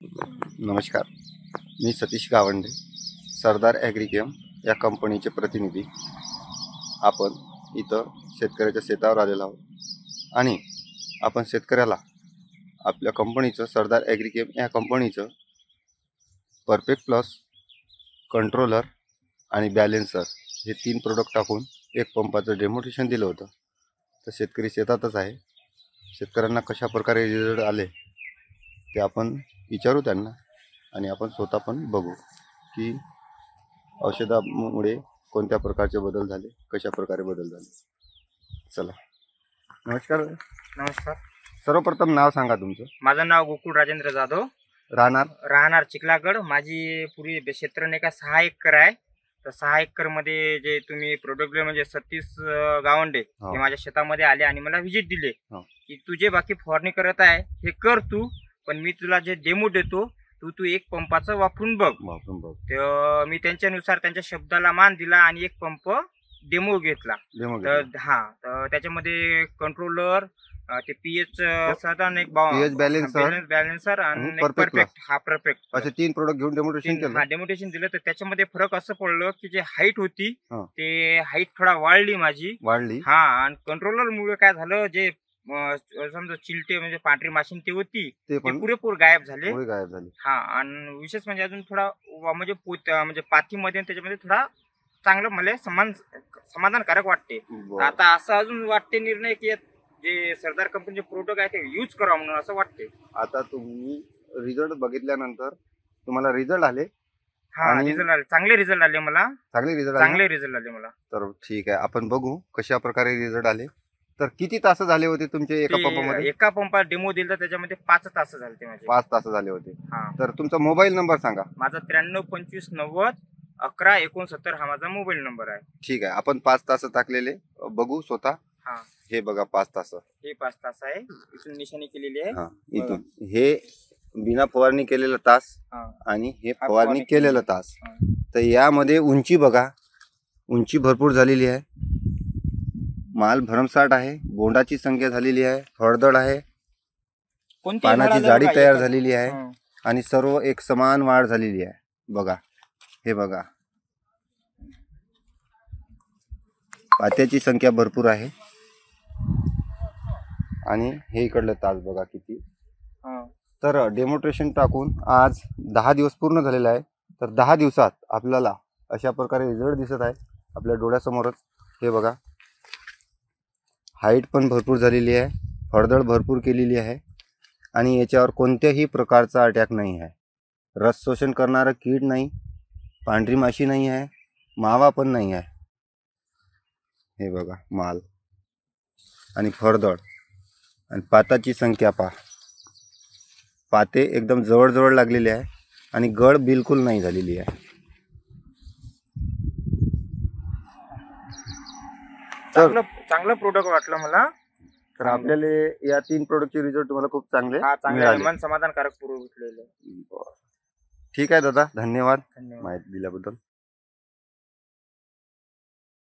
नमस्कार, मी सतीश गावंडे, सरदार ॲग्रिकेम या कंपनीचे प्रतिनिधी. आपण इथं शेतकऱ्याच्या शेतावर आलेलो आहोत आणि आपण शेतकऱ्याला आपल्या कंपनीचं सरदार ॲग्रिकेम या कंपनीचं परफेक्ट प्लस, कंट्रोलर आणि बॅलेन्सर हे 3 प्रोडक्ट टाकून एक पंपाचं डेमोन्स्ट्रेशन दिलं होतं. तर शेतकरी शेतातच आहे. शेतकऱ्यांना कशा प्रकारे रिझल्ट आले ते आपण विचारू त्यांना आणि आपण स्वतः पण बघू की औषधामुळे कोणत्या प्रकारचे बदल झाले, कशा प्रकारे बदल झाले. चला. नमस्कार. नमस्कार. सर्वप्रथम नाव सांगा तुमचं. माझं नाव गोकुळ राजेंद्र जाधव, राहणार चिखलागड. माझी पूर्वी क्षेत्र नाही का 6 एकर आहे. तर 6 एकर मध्ये जे तुम्ही प्रोडक्ट म्हणजे सतीश गावंडे हे माझ्या शेतामध्ये आले आणि मला व्हिजिट दिले की तू जे बाकी फवारणी करत आहे हे कर तू, पण मी तुला जे डेमो देतो तू एक पंपाचं वापरून बघ. तर मी त्यांच्यानुसार त्यांच्या शब्दाला मान दिला आणि एक पंप डेमो घेतला. तर त्याच्यामध्ये कंट्रोलर, ते पीएच साधारण एक बॅलेन्सर आणि परफेक्ट असे 3 प्रोडक्ट घेऊन डेमोन्स्ट्रेशन दिलं. तर त्याच्यामध्ये फरक असं पडलं की जे हाईट होती ते हाईट थोडा वाढली माझी. आणि कंट्रोलर मुळे काय झालं, जे समजा चिलटे म्हणजे पांढरी माशी ते होती ते पुरेपूर गायब झाले. आणि विशेष म्हणजे अजून थोडा म्हणजे पाथीमध्ये त्याच्यामध्ये थोडा चांगलं मला समाधानकारक वाटते. आता असं अजून वाटते निर्णय की जे सरदार कंपनीचे प्रोडक्ट आहे ते यूज करावं म्हणून असं वाटते. आता तुम्ही रिझल्ट बघितल्यानंतर तुम्हाला रिझल्ट आले? रिझल्ट आले, चांगले रिझल्ट आले मला. चांगले रिझल्ट आले मला. तर ठीक आहे, आपण बघू कशा प्रकारे रिझल्ट आले. तर किती तास झाले होते तुमचे एका पंपामध्ये? एका पंपात डेमो दिला त्याच्यामध्ये 5 तास झाले ते माझे. 5 तास झाले होते. तर तुमचा मोबाईल नंबर सांगा. माझा 93 25 90 11 69 हा माझा मोबाईल नंबर आहे. ठीक आहे, आपण 5 तास टाकलेले बघू स्वतः. हे बघा 5 तास. हे 5 तास आहे, इथून निशाणी केलेली आहे. इथून हे बिना फवारणी केलेला तास आणि हे फवारणी केलेला तास. तर यामध्ये उंची बघा, उंची भरपूर झालेली आहे, माल भरमसाठ आहे, बोंडाची संख्या झालेली आहे, फळदळ आहे, पानाची जाडी तयार झालेली आहे आणि सर्व एक समान वाढ झालेली आहे. बघा, हे बघा, पात्याची संख्या भरपूर आहे आणि हे इकडलं तास बघा किती. तर डेमोन्स्ट्रेशन टाकून आज 10 दिवस पूर्ण झालेला आहे. तर 10 दिवसात आपल्याला अशा प्रकारे रिझल्ट दिसत आहे आपल्या डोळ्यासमोरच. हे बघा, हाईट पण भरपूर झालेली आहे, फळदळ भरपूर केलेली आहे आणि याच्यावर कोणत्याही प्रकारचा अटॅक नाही आहे. रस शोषण करणारं कीड नाही, पांढरी माशी नाही आहे, मावा पण नाही आहे. हे बघा माल आणि फळदळ आणि पाताची संख्या पहा. पाते एकदम जवळ लागलेले आहे आणि गळ बिलकुल नाही झालेली आहे. चांगलं प्रोडक्ट वाटलं मला. तर आपल्याला या 3 प्रोडक्टचे रिझल्ट तुम्हाला खूप चांगले मन समाधानकारक पूर्व भेटलेले. ठीक आहे दादा, धन्यवाद माहिती दिल्याबद्दल.